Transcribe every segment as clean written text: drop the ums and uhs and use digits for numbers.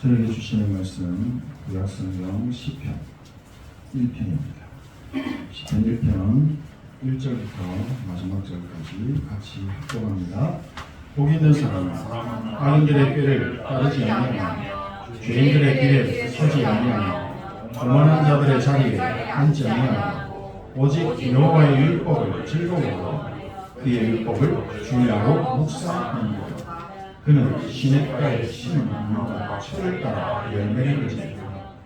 저에게 주시는 말씀 구약성경 시편 1편입니다. 시편 1편 1절부터 마지막 절까지 같이 합독합니다. 복 있는 사람은 악인들의 꾀를 따르지 아니하며 죄인들의 길에 서지 아니하며 교만한 자들의 자리에 앉지 아니하며 오직 여호와의 율법을 즐거워하고 그의 율법을 주야로 묵상하는 것. 그는 시냇가에 심은 나무가 철을 따라 열매를 맺으며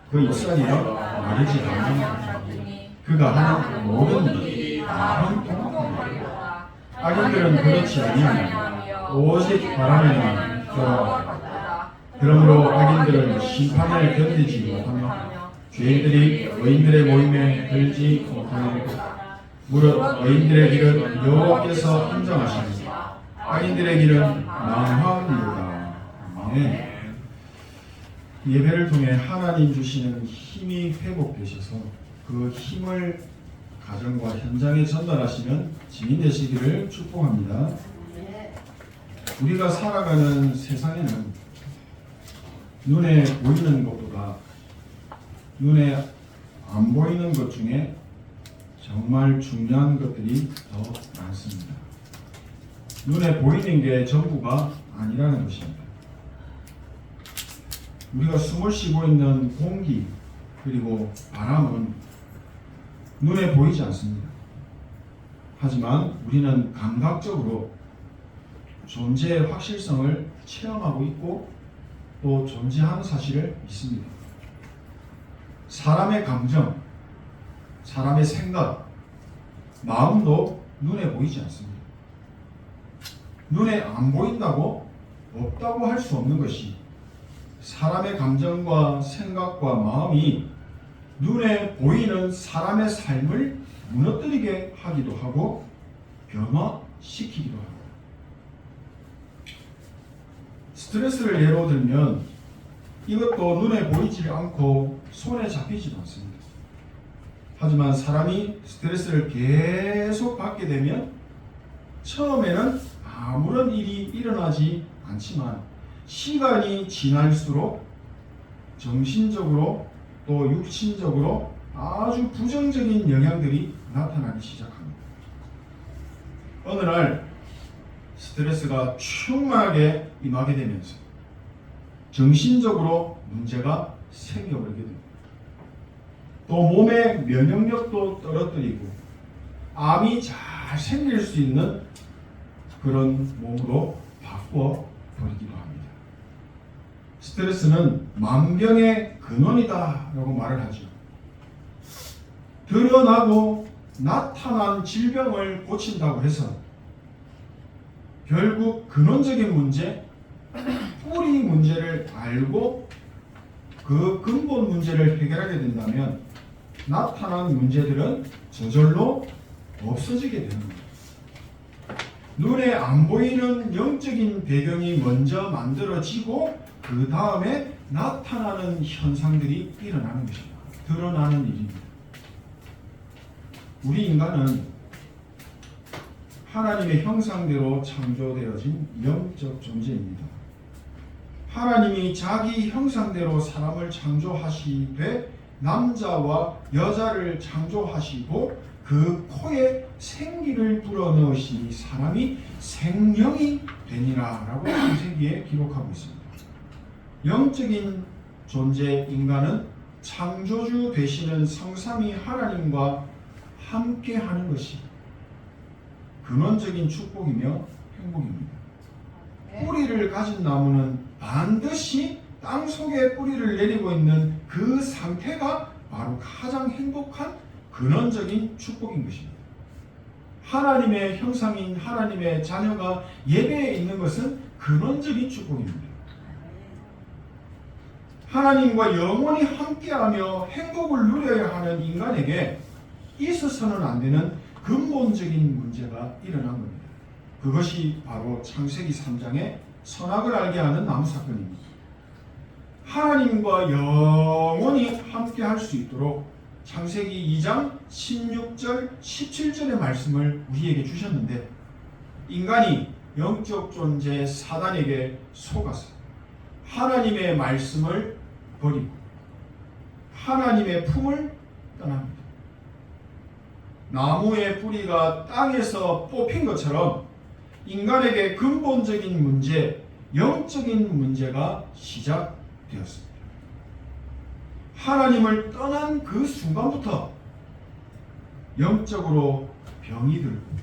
그 잎사귀가 마르지 않는 그가 하는 모든 일이 다 형통하리라. 악인들은 그렇지 아니하며 오직 바람에만 겨워하리라. 그러므로 악인들은 심판을 견디지 못하며 죄인들이 의인들의 모임에 들지 못하리라. 무릇 의인들의 길은 여호와께서 인정하시니 악인들의 길은 망하리로다. 아멘. 예배를 통해 하나님 주시는 힘이 회복되셔서 그 힘을 가정과 현장에 전달하시는 증인 되시기를 축복합니다. 우리가 살아가는 세상에는 눈에 보이는 것보다 눈에 안 보이는 것 중에 정말 중요한 것들이 더 많습니다. 눈에 보이는 게 전부가 아니라는 것입니다. 우리가 숨을 쉬고 있는 공기 그리고 바람은 눈에 보이지 않습니다. 하지만 우리는 감각적으로 존재의 확실성을 체험하고 있고 또 존재하는 사실을 믿습니다. 사람의 감정, 사람의 생각, 마음도 눈에 보이지 않습니다. 눈에 안 보인다고 없다고 할 수 없는 것이 사람의 감정과 생각과 마음이 눈에 보이는 사람의 삶을 무너뜨리게 하기도 하고 변화시키기도 합니다. 스트레스를 예로 들면 이것도 눈에 보이지 않고 손에 잡히지도 않습니다. 하지만 사람이 스트레스를 계속 받게 되면 처음에는 아무런 일이 일어나지 않지만 시간이 지날수록 정신적으로 또 육신적으로 아주 부정적인 영향들이 나타나기 시작합니다. 어느 날 스트레스가 충만하게 임하게 되면서 정신적으로 문제가 생겨버리게 됩니다. 또 몸의 면역력도 떨어뜨리고 암이 잘 생길 수 있는 그런 몸으로 바꿔버리기도 합니다. 스트레스는 만병의 근원이다라고 말을 하죠. 드러나고 나타난 질병을 고친다고 해서 결국 근원적인 문제, 뿌리 문제를 알고 그 근본 문제를 해결하게 된다면 나타난 문제들은 저절로 없어지게 되는 겁니다. 눈에 안 보이는 영적인 배경이 먼저 만들어지고 그 다음에 나타나는 현상들이 일어나는 것입니다. 드러나는 일입니다. 우리 인간은 하나님의 형상대로 창조되어진 영적 존재입니다. 하나님이 자기 형상대로 사람을 창조하시되 남자와 여자를 창조하시고 그 코에 생기를 불어넣으시니 사람이 생명이 되니라 라고 창세기에 기록하고 있습니다. 영적인 존재 인간은 창조주 되시는 성삼위 하나님과 함께하는 것이 근원적인 축복이며 행복입니다. 뿌리를 가진 나무는 반드시 땅속에 뿌리를 내리고 있는 그 상태가 바로 가장 행복한 근원적인 축복인 것입니다. 하나님의 형상인 하나님의 자녀가 예배에 있는 것은 근원적인 축복입니다. 하나님과 영원히 함께하며 행복을 누려야 하는 인간에게 있어서는 안 되는 근본적인 문제가 일어난 겁니다. 그것이 바로 창세기 3장의 선악을 알게 하는 나무 사건입니다. 하나님과 영원히 함께할 수 있도록 창세기 2장 16절 17절의 말씀을 우리에게 주셨는데 인간이 영적 존재 사단에게 속아서 하나님의 말씀을 버리고 하나님의 품을 떠납니다. 나무의 뿌리가 땅에서 뽑힌 것처럼 인간에게 근본적인 문제, 영적인 문제가 시작되었습니다. 하나님을 떠난 그 순간부터 영적으로 병이 들고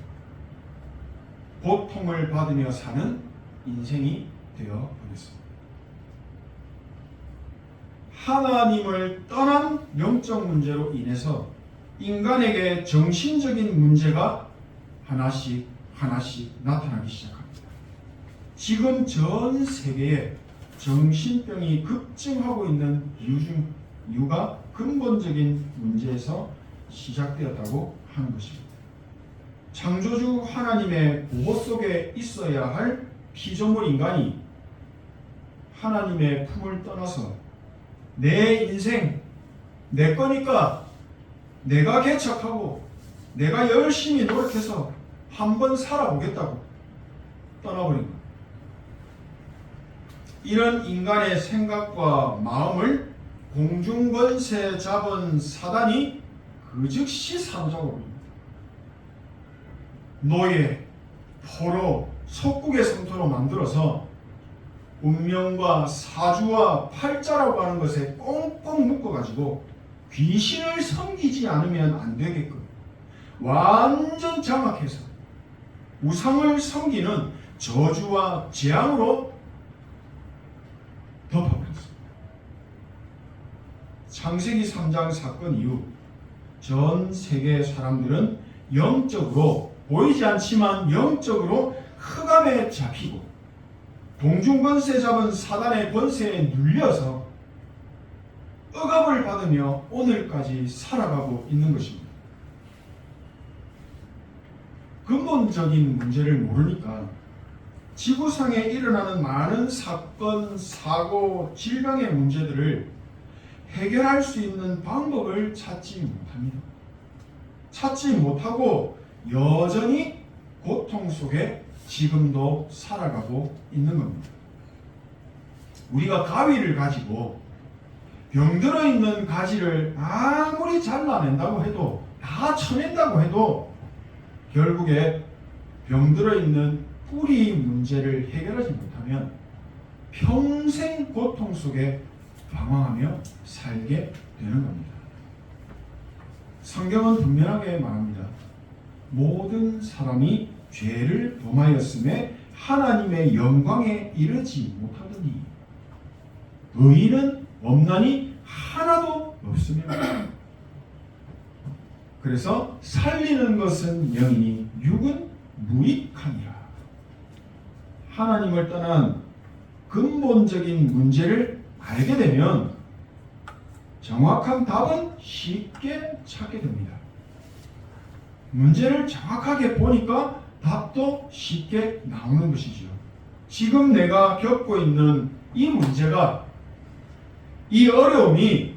고통을 받으며 사는 인생이 되어 버렸습니다. 하나님을 떠난 영적 문제로 인해서 인간에게 정신적인 문제가 하나씩 나타나기 시작합니다. 지금 전 세계에 정신병이 급증하고 있는 이유가 근본적인 문제에서 시작되었다고 하는 것입니다. 창조주 하나님의 보호 속에 있어야 할 피조물 인간이 하나님의 품을 떠나서 내 인생, 내 거니까 내가 개척하고 내가 열심히 노력해서 한번 살아보겠다고 떠나버린 것. 이런 인간의 생각과 마음을 공중권세 잡은 사단이 그 즉시 사로잡아버립니다. 노예, 포로, 속국의 성토로 만들어서 운명과 사주와 팔자라고 하는 것에 꽁꽁 묶어가지고 귀신을 섬기지 않으면 안 되게끔 완전 장악해서 우상을 섬기는 저주와 재앙으로 덮어버렸습니다. 창세기 3장 사건 이후 전 세계 사람들은 영적으로 보이지 않지만 영적으로 흑암에 잡히고 공중권세 잡은 사단의 권세에 눌려서 억압을 받으며 오늘까지 살아가고 있는 것입니다. 근본적인 문제를 모르니까 지구상에 일어나는 많은 사건, 사고, 질병의 문제들을 해결할 수 있는 방법을 찾지 못합니다. 찾지 못하고 여전히 고통 속에 지금도 살아가고 있는 겁니다. 우리가 가위를 가지고 병들어 있는 가지를 아무리 잘라낸다고 해도 다 쳐낸다고 해도 결국에 병들어 있는 뿌리 문제를 해결하지 못하면 평생 고통 속에 방황하며 살게 되는 겁니다. 성경은 분명하게 말합니다. 모든 사람이 죄를 범하였음에 하나님의 영광에 이르지 못하더니 의인은 없나니 하나도 없으며 그래서 살리는 것은 영이니 육은 무익하니라. 하나님을 떠난 근본적인 문제를 알게 되면 정확한 답은 쉽게 찾게 됩니다. 문제를 정확하게 보니까 답도 쉽게 나오는 것이죠. 지금 내가 겪고 있는 이 문제가, 이 어려움이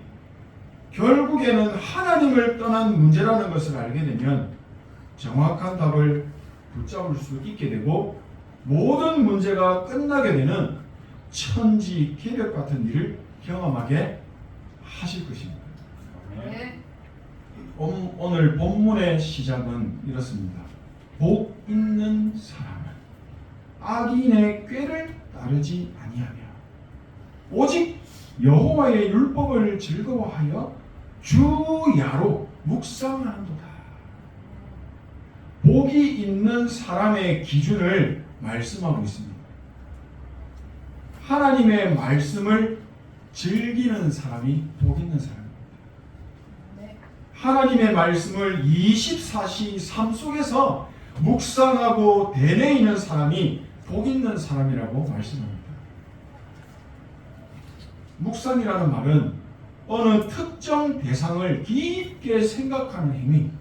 결국에는 하나님을 떠난 문제라는 것을 알게 되면 정확한 답을 붙잡을 수 있게 되고 모든 문제가 끝나게 되는 천지개벽 같은 일을 경험하게 하실 것입니다. 네. 오늘 본문의 시작은 이렇습니다. 복 있는 사람은 악인의 꾀를 따르지 아니하며 오직 여호와의 율법을 즐거워하여 주야로 묵상하는도다. 복이 있는 사람의 기준을 말씀하고 있습니다. 하나님의 말씀을 즐기는 사람이 복 있는 사람입니다. 하나님의 말씀을 24시 삶 속에서 묵상하고 되뇌이는 사람이 복 있는 사람이라고 말씀합니다. 묵상이라는 말은 어느 특정 대상을 깊게 생각하는 행위,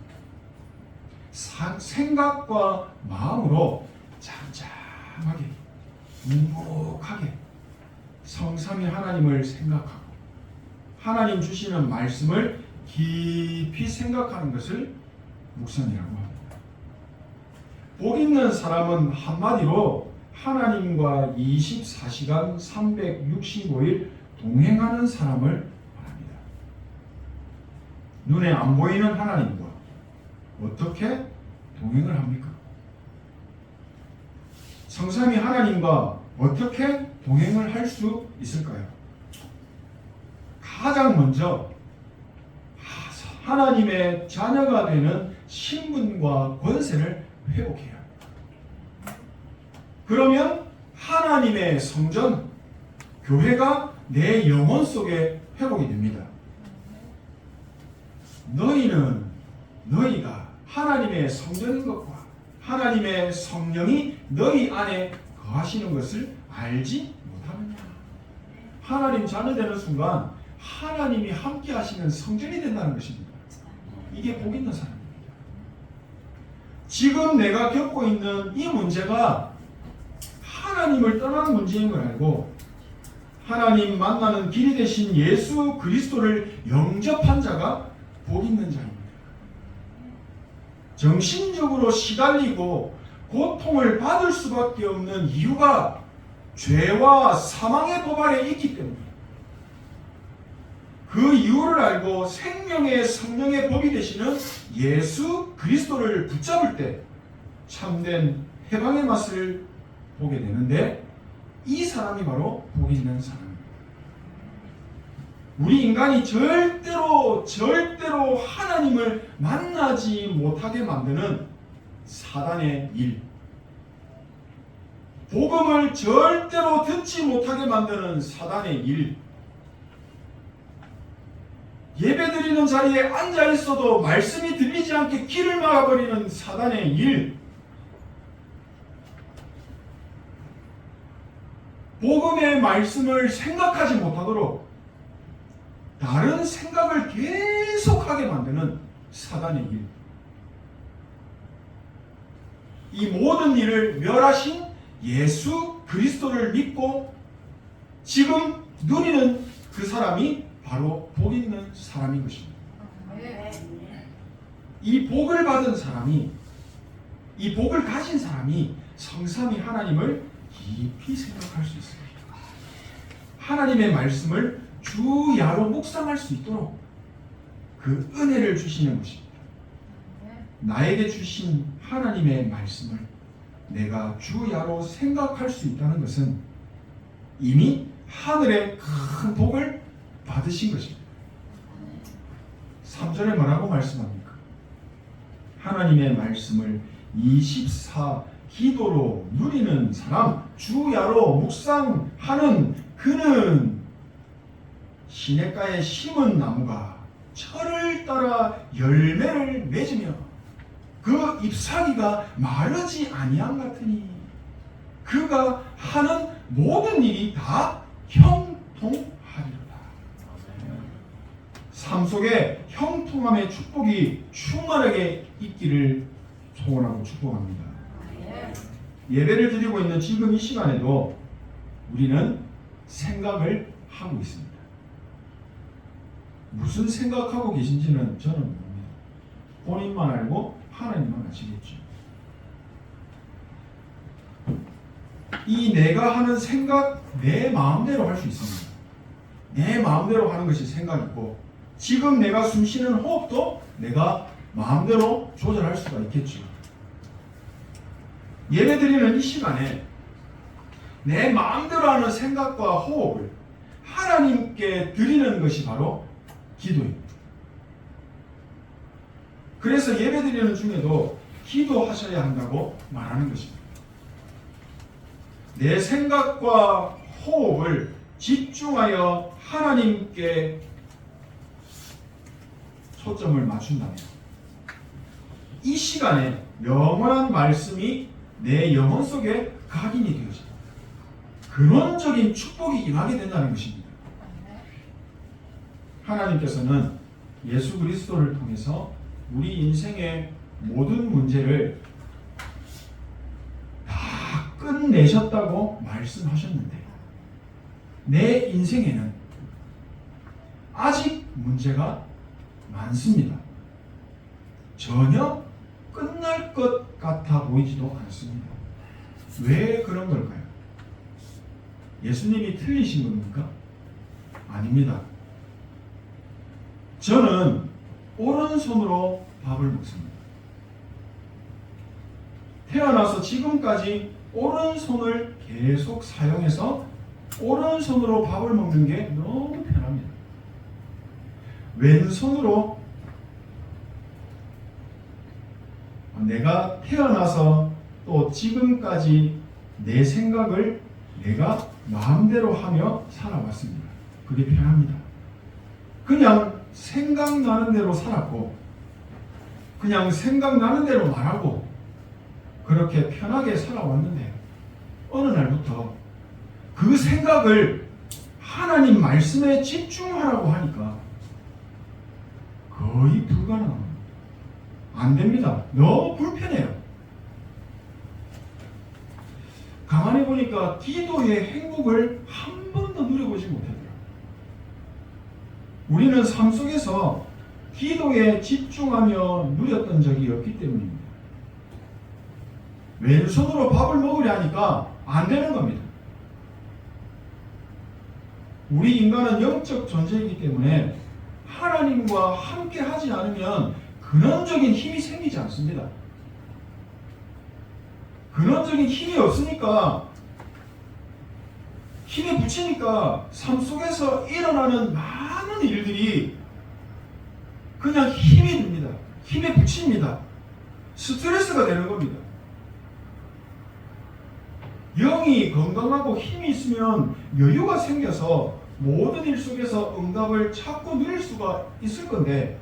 생각과 마음으로 잠잠하게, 묵묵하게 성삼위 하나님을 생각하고 하나님 주시는 말씀을 깊이 생각하는 것을 묵상이라고 합니다. 복 있는 사람은 한마디로 하나님과 24시간 365일 동행하는 사람을 말합니다. 눈에 안 보이는 하나님과 어떻게 동행을 합니까? 성삼위 하나님과 어떻게 동행을 할 수 있을까요? 가장 먼저 하나님의 자녀가 되는 신분과 권세를 회복해야 합니다. 그러면 하나님의 성전, 교회가 내 영혼 속에 회복이 됩니다. 너희가 하나님의 성전인 것과 하나님의 성령이 너희 안에 거하시는 것을 알지 못하느냐. 하나님 자녀 되는 순간 하나님이 함께 하시는 성전이 된다는 것입니다. 이게 복 있는 사람입니다. 지금 내가 겪고 있는 이 문제가 하나님을 떠나는 문제인 걸 알고 하나님 만나는 길이 되신 예수 그리스도를 영접한 자가 복 있는 자입니다. 정신적으로 시달리고 고통을 받을 수밖에 없는 이유가 죄와 사망의 법 아래 있기 때문입니다. 그 이유를 알고 생명의 성령의 법이 되시는 예수 그리스도를 붙잡을 때 참된 해방의 맛을 보게 되는데 이 사람이 바로 복 있는 사람입니다. 우리 인간이 절대로 하나님을 만나지 못하게 만드는 사단의 일, 복음을 절대로 듣지 못하게 만드는 사단의 일, 예배드리는 자리에 앉아 있어도 말씀이 들리지 않게 길을 막아버리는 사단의 일, 복음의 말씀을 생각하지 못하도록 다른 생각을 계속하게 만드는 사단의 일. 이 모든 일을 멸하신 예수 그리스도를 믿고 지금 누리는 그 사람이 바로 복 있는 사람인 것입니다. 이 복을 받은 사람이, 이 복을 가진 사람이 성삼위 하나님을 깊이 생각할 수 있습니다. 하나님의 말씀을 주야로 묵상할 수 있도록 그 은혜를 주시는 것입니다. 나에게 주신 하나님의 말씀을 내가 주야로 생각할 수 있다는 것은 이미 하늘의 큰 복을 받으신 것입니다. 3절에 뭐라고 말씀합니까? 하나님의 말씀을 24 기도로 누리는 사람, 주야로 묵상하는 그는 시냇가에 심은 나무가 철을 따라 열매를 맺으며 그 잎사귀가 마르지 아니함 같으니 그가 하는 모든 일이 다 형통하리로다. 삶 속에 형통함의 축복이 충만하게 있기를 소원하고 축복합니다. 예배를 드리고 있는 지금 이 시간에도 우리는 생각을 하고 있습니다. 무슨 생각하고 계신지는 저는 모릅니다. 본인만 알고 하나님만 아시겠죠. 이 내가 하는 생각 내 마음대로 할 수 있습니다. 내 마음대로 하는 것이 생각이고 지금 내가 숨쉬는 호흡도 내가 마음대로 조절할 수가 있겠죠. 예배드리는 이 시간에 내 마음대로 하는 생각과 호흡을 하나님께 드리는 것이 바로 기도입니다. 그래서 예배드리는 중에도 기도하셔야 한다고 말하는 것입니다. 내 생각과 호흡을 집중하여 하나님께 초점을 맞춘다면 이 시간에 영원한 말씀이 내 영혼 속에 각인이 되어집니다. 근원적인 축복이 임하게 된다는 것입니다. 하나님께서는 예수 그리스도를 통해서 우리 인생의 모든 문제를 다 끝내셨다고 말씀하셨는데 내 인생에는 아직 문제가 많습니다. 전혀 끝날 것 같아 보이지도 않습니다. 왜 그런 걸까요? 예수님이 틀리신 겁니까? 아닙니다. 저는 오른손으로 밥을 먹습니다. 태어나서 지금까지 오른손을 계속 사용해서 오른손으로 밥을 먹는 게 너무 편합니다. 왼손으로 내가 태어나서 또 지금까지 내 생각을 내가 마음대로 하며 살아왔습니다. 그게 편합니다. 그냥 생각나는 대로 살았고 그냥 생각나는 대로 말하고 그렇게 편하게 살아왔는데 어느 날부터 그 생각을 하나님 말씀에 집중하라고 하니까 거의 불가능합니다. 안 됩니다. 너무 불편해요. 가만히 보니까 기도의 행복을 한 번도 누려보지 못하더라고요. 우리는 삶 속에서 기도에 집중하며 누렸던 적이 없기 때문입니다. 왼손으로 밥을 먹으려 하니까 안 되는 겁니다. 우리 인간은 영적 존재이기 때문에 하나님과 함께 하지 않으면 근원적인 힘이 생기지 않습니다. 근원적인 힘이 없으니까 힘에 붙이니까 삶 속에서 일어나는 많은 일들이 그냥 힘이 듭니다. 힘에 붙입니다. 스트레스가 되는 겁니다. 영이 건강하고 힘이 있으면 여유가 생겨서 모든 일 속에서 응답을 찾고 누릴 수가 있을 건데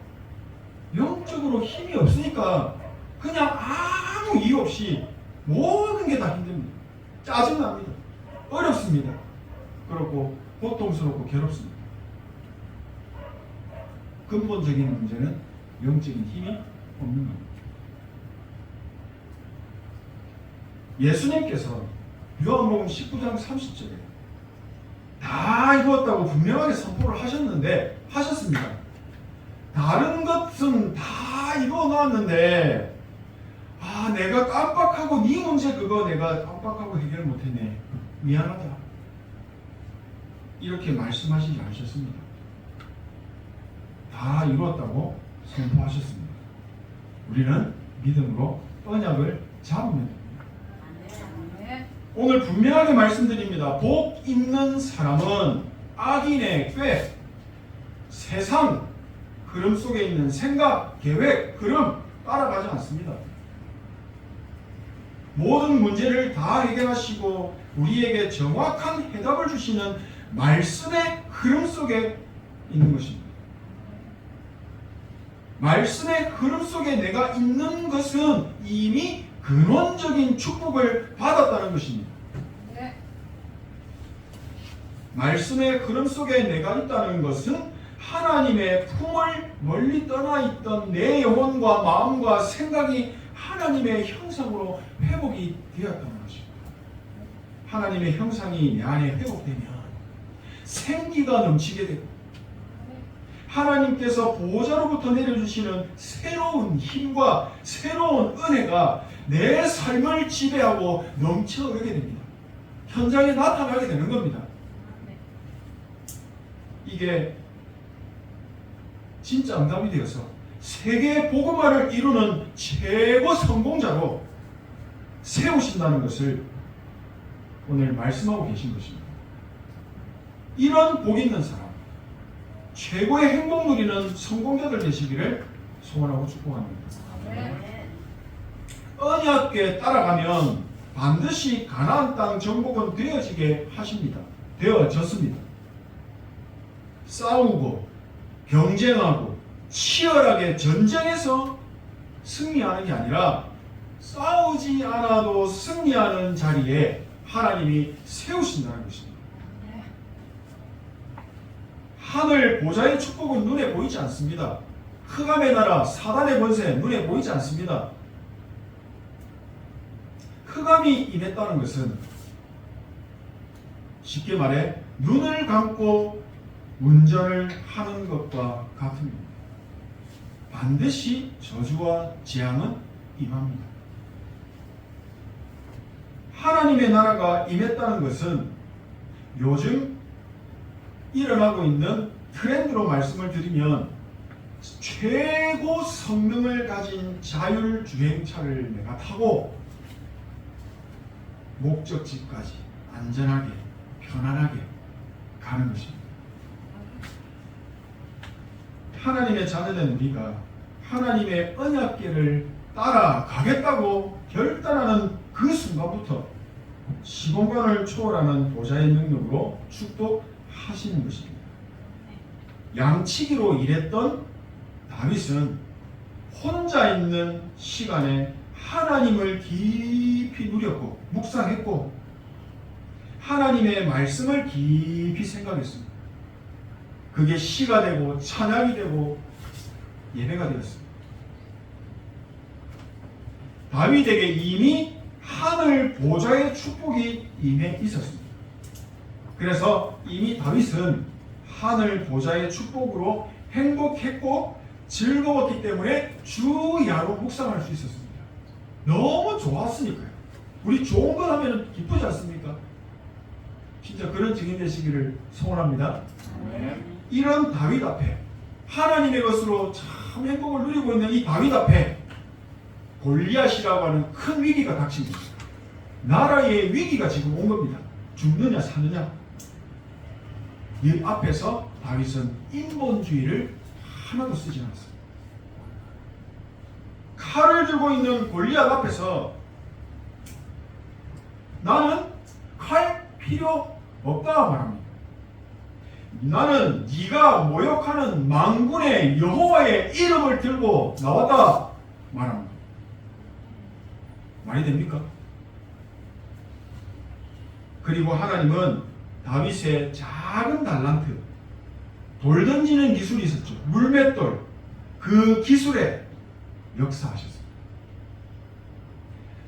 영적으로 힘이 없으니까 그냥 아무 이유 없이 모든 게 다 힘듭니다. 짜증납니다. 어렵습니다. 그렇고 고통스럽고 괴롭습니다. 근본적인 문제는 영적인 힘이 없는 겁니다. 예수님께서 요한복음 19장 30절에 다 이루었다고 분명하게 선포를 하셨습니다. 다른 것은 다 이루어놨는데 내가 깜빡하고 네 문제 그거 내가 깜빡하고 해결 못했네. 미안하다. 이렇게 말씀하시지 않으셨습니다. 다 이루었다고 선포하셨습니다. 우리는 믿음으로 언약을 잡으면 됩니다. 오늘 분명하게 말씀드립니다. 복 있는 사람은 악인의 꾀, 세상 흐름 속에 있는 생각, 계획, 흐름 따라가지 않습니다. 모든 문제를 다 해결하시고 우리에게 정확한 해답을 주시는 말씀의 흐름 속에 있는 것입니다. 말씀의 흐름 속에 내가 있는 것은 이미 근원적인 축복을 받았다는 것입니다. 네. 말씀의 흐름 속에 내가 있다는 것은 하나님의 품을 멀리 떠나 있던 내 영혼과 마음과 생각이 하나님의 형상으로 회복이 되었다는 것입니다. 하나님의 형상이 내 안에 회복되면 생기가 넘치게 되고 하나님께서 보호자로부터 내려주시는 새로운 힘과 새로운 은혜가 내 삶을 지배하고 넘쳐 흐르게 됩니다. 현장에 나타나게 되는 겁니다. 이게 진짜 응답이 되어서 세계 복음화를 이루는 최고 성공자로 세우신다는 것을 오늘 말씀하고 계신 것입니다. 이런 복 있는 사람, 최고의 행복 누리는 성공자들 되시기를 소원하고 축복합니다. 언약궤 따라가면 반드시 가나안 땅 정복은 되어지게 하십니다. 되어졌습니다. 싸우고 경쟁하고 치열하게 전쟁에서 승리하는 게 아니라 싸우지 않아도 승리하는 자리에 하나님이 세우신다는 것입니다. 하늘 보좌의 축복은 눈에 보이지 않습니다. 흑암의 나라 사단의 권세 눈에 보이지 않습니다. 흑암이 임했다는 것은 쉽게 말해 눈을 감고 운전을 하는 것과 같습니다. 반드시 저주와 재앙은 임합니다. 하나님의 나라가 임했다는 것은 요즘 일어나고 있는 트렌드로 말씀을 드리면 최고 성능을 가진 자율주행차를 내가 타고 목적지까지 안전하게 편안하게 가는 것입니다. 하나님의 자녀된 우리가 하나님의 언약궤를 따라가겠다고 결단하는 그 순간부터 시공간을 초월하는 보좌의 능력으로 축복하시는 것입니다. 양치기로 일했던 다윗은 혼자 있는 시간에 하나님을 깊이 누렸고 묵상했고 하나님의 말씀을 깊이 생각했습니다. 그게 시가 되고 찬양이 되고 예배가 되었습니다. 다윗에게 이미 하늘 보좌의 축복이 임해 있었습니다. 그래서 이미 다윗은 하늘 보좌의 축복으로 행복했고 즐거웠기 때문에 주야로 묵상할 수 있었습니다. 너무 좋았으니까요. 우리 좋은 걸 하면 기쁘지 않습니까? 진짜 그런 증인 되시기를 소원합니다. 이런 다윗 앞에 하나님의 것으로 참 행복을 누리고 있는 이 다윗 앞에 골리앗이라고 하는 큰 위기가 닥칩니다. 나라의 위기가 지금 온 겁니다. 죽느냐 사느냐. 이 앞에서 다윗은 인본주의를 하나도 쓰지 않았습니다. 칼을 들고 있는 골리앗 앞에서 나는 칼 필요 없다 말합니다. 나는 네가 모욕하는 만군의 여호와의 이름을 들고 나왔다 말합니다. 말이 됩니까? 그리고 하나님은 다윗의 작은 달란트, 돌 던지는 기술이 있었죠. 물맷돌, 그 기술에 역사하셨습니다.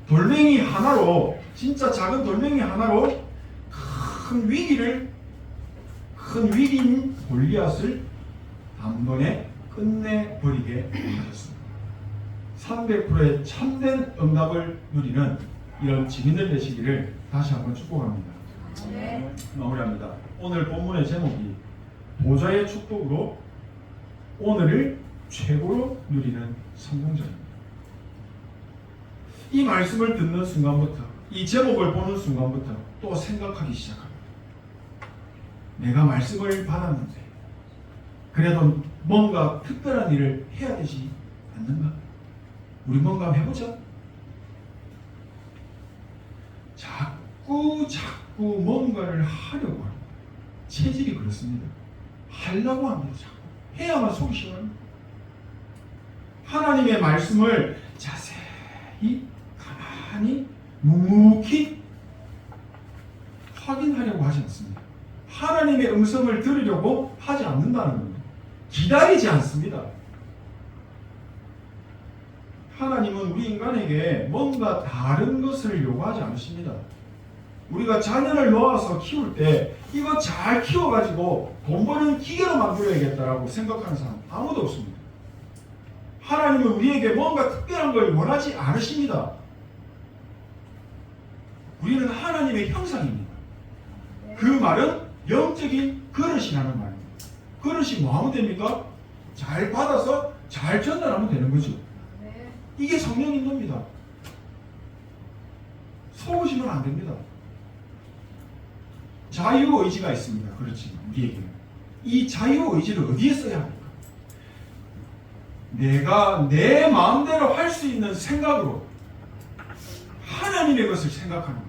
돌멩이 하나로, 진짜 작은 돌멩이 하나로 큰 위기인 골리앗을 단번에 끝내버리게 하셨습니다. 300%의 참된 응답을 누리는 이런 증인들 되시기를 다시 한번 축복합니다. 네. 마무리합니다. 오늘 본문의 제목이 보좌의 축복으로 오늘을 최고로 누리는 성공자입니다. 이 말씀을 듣는 순간부터, 이 제목을 보는 순간부터 또 생각하기 시작합니다. 내가 말씀을 받았는데 그래도 뭔가 특별한 일을 해야 되지 않는가? 우리 뭔가 해보자. 자꾸 뭔가를 하려고 합니다. 체질이 그렇습니다. 하려고 합니다. 자꾸 해야만 속이 시원합니다. 하나님의 말씀을 자세히 가만히 묵묵히 확인하려고 하지 않습니다. 하나님의 음성을 들으려고 하지 않는다는 겁니다. 기다리지 않습니다. 하나님은 우리 인간에게 뭔가 다른 것을 요구하지 않으십니다. 우리가 자녀를 놓아서 키울 때 이거 잘 키워가지고 돈 버는 기계로 만들어야겠다라고 생각하는 사람 아무도 없습니다. 하나님은 우리에게 뭔가 특별한 걸 원하지 않으십니다. 우리는 하나님의 형상입니다. 그 말은 영적인 그릇이라는 말입니다. 그릇이 뭐 하면 됩니까? 잘 받아서 잘 전달하면 되는 거죠. 이게 성령인 겁니다. 속으시면 안 됩니다. 자유의지가 있습니다. 그렇지, 우리에게는. 이 자유의지를 어디에 써야 합니까? 내가 내 마음대로 할 수 있는 생각으로 하나님의 것을 생각하는 겁니다.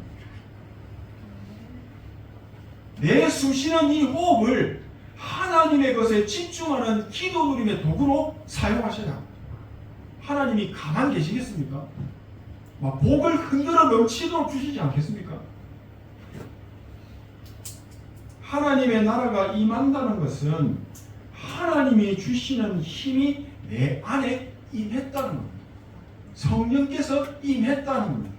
내 숨쉬는 이 호흡을 하나님의 것에 집중하는 기도 누림의 도구로 사용하셔야 합니다. 하나님이 가만 계시겠습니까? 막 복을 흔들어 넘치도록 주시지 않겠습니까? 하나님의 나라가 임한다는 것은 하나님이 주시는 힘이 내 안에 임했다는 겁니다. 성령께서 임했다는 겁니다.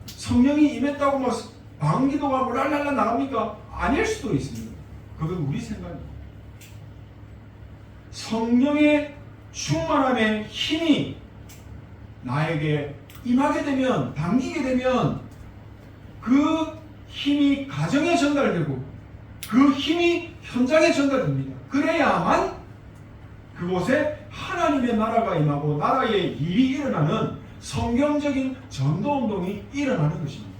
성령이 임했다고 막 방기도가 뭐 랄랄라 나갑니까? 아닐 수도 있습니다. 그건 우리 생각입니다. 성령의 충만함의 힘이 나에게 임하게 되면, 당기게 되면 그 힘이 가정에 전달되고 그 힘이 현장에 전달됩니다. 그래야만 그곳에 하나님의 나라가 임하고 나라의 일이 일어나는 성경적인 전도운동이 일어나는 것입니다.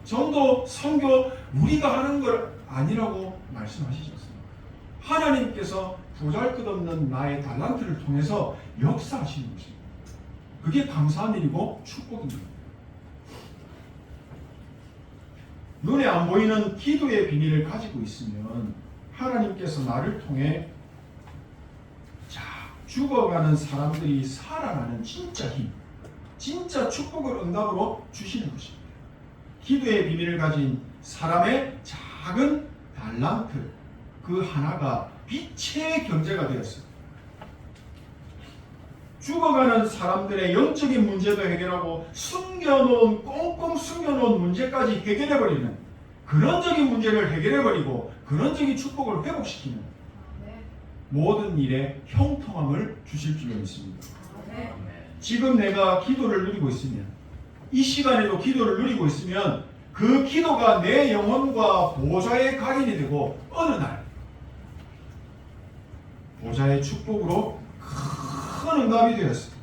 전도, 선교 우리가 하는 걸 아니라고 말씀하시지 않습니까? 하나님께서 보잘것없는 나의 달란트를 통해서 역사하시는 것입니다. 그게 감사한 일이고 축복입니다. 눈에 안 보이는 기도의 비밀을 가지고 있으면 하나님께서 나를 통해 죽어가는 사람들이 살아나는 진짜 힘, 진짜 축복을 응답으로 주시는 것입니다. 기도의 비밀을 가진 사람의 작은 달란트 그 하나가 빛의 경제가 되었어요. 죽어가는 사람들의 영적인 문제도 해결하고 꽁꽁 숨겨놓은 문제까지 해결해버리는 근원적인 문제를 해결해버리고 근원적인 축복을 회복시키는 모든 일에 형통함을 주실 줄로 믿습니다. 지금 내가 기도를 누리고 있으면, 이 시간에도 기도를 누리고 있으면 그 기도가 내 영혼과 보좌의 각인이 되고 어느 날 보좌의 축복으로 큰 응답이 되었습니다.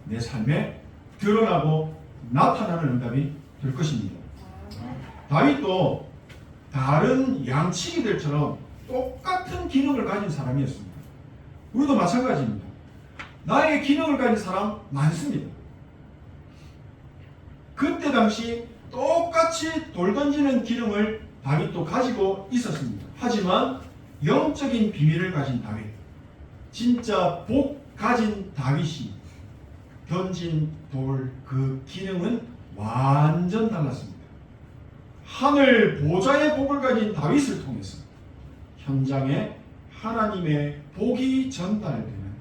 내 삶에 드러나고 나타나는 응답이 될 것입니다. 다윗도 다른 양치기들처럼 똑같은 기능을 가진 사람이었습니다. 우리도 마찬가지입니다. 나의 기능을 가진 사람 많습니다. 그때 당시 똑같이 돌 던지는 기능을 다윗도 가지고 있었습니다. 하지만 영적인 비밀을 가진 다윗, 진짜 복 가진 다윗이 던진 돌 그 기능은 완전 달랐습니다. 하늘 보좌의 복을 가진 다윗을 통해서 현장에 하나님의 복이 전달되는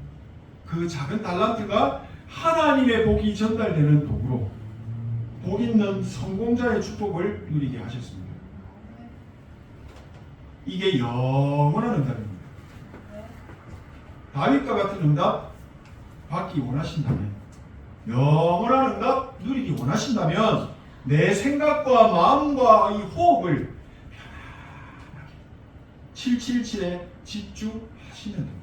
그 작은 달란트가 하나님의 복이 전달되는 도구로 복 있는 성공자의 축복을 누리게 하셨습니다. 이게 영원한 응답입니다. 다윗과 같은 응답 받기 원하신다면, 영원한 응답 누리기 원하신다면 내 생각과 마음과 이 호흡을 777에 집중하시면 됩니다.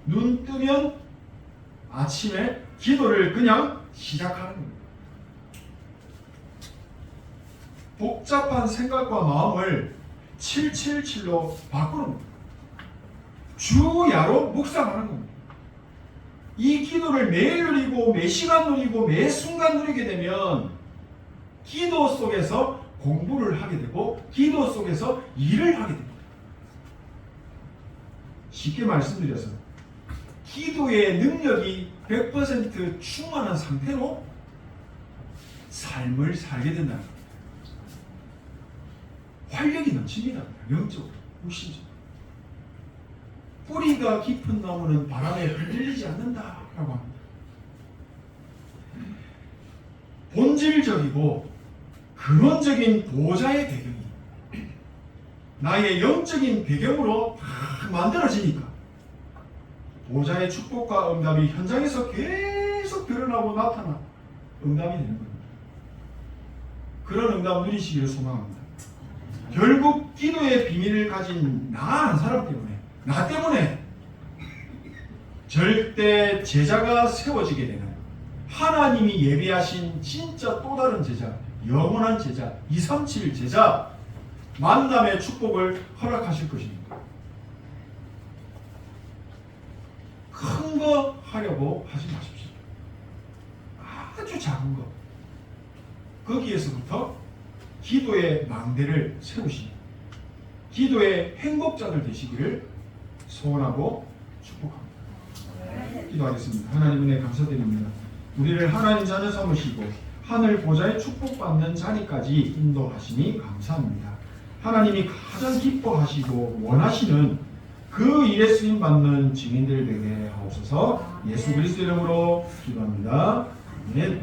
눈 뜨면 아침에 기도를 그냥 시작하는 겁니다. 복잡한 생각과 마음을 777로 바꾸는 겁니다. 주야로 묵상하는 겁니다. 이 기도를 매일 누리고 매 시간 누리고 매 순간 누리게 되면 기도 속에서 공부를 하게 되고 기도 속에서 일을 하게 됩니다. 쉽게 말씀드려서 기도의 능력이 100% 충만한 상태로 삶을 살게 된다는 겁니다. 활력이 넘칩니다. 영적으로, 육신적으로. 뿌리가 깊은 나무는 바람에 흔들리지 않는다라고 합니다. 본질적이고 근원적인 보좌의 배경이 나의 영적인 배경으로 다 만들어지니까 보좌의 축복과 응답이 현장에서 계속 드러나고 나타나 응답이 되는 겁니다. 그런 응답 누리시기를 소망합니다. 결국 기도의 비밀을 가진 나 한 사람 때문에, 나 때문에 절대 제자가 세워지게 되는 하나님이 예비하신 진짜 또 다른 제자, 영원한 제자, 237 제자 만남의 축복을 허락하실 것입니다. 큰 거 하려고 하지 마십시오. 아주 작은 거. 거기에서부터 기도의 망대를 세우시고 기도의 행복자들 되시기를 소원하고 축복합니다. 기도하겠습니다. 하나님 은혜 감사드립니다. 우리를 하나님 자녀 삼으시고 하늘 보좌의 축복받는 자리까지 인도하시니 감사합니다. 하나님이 가장 기뻐하시고 원하시는 그 일에 쓰임받는 증인들 되게 하옵소서. 예수 그리스도 이름으로 기도합니다. 아멘.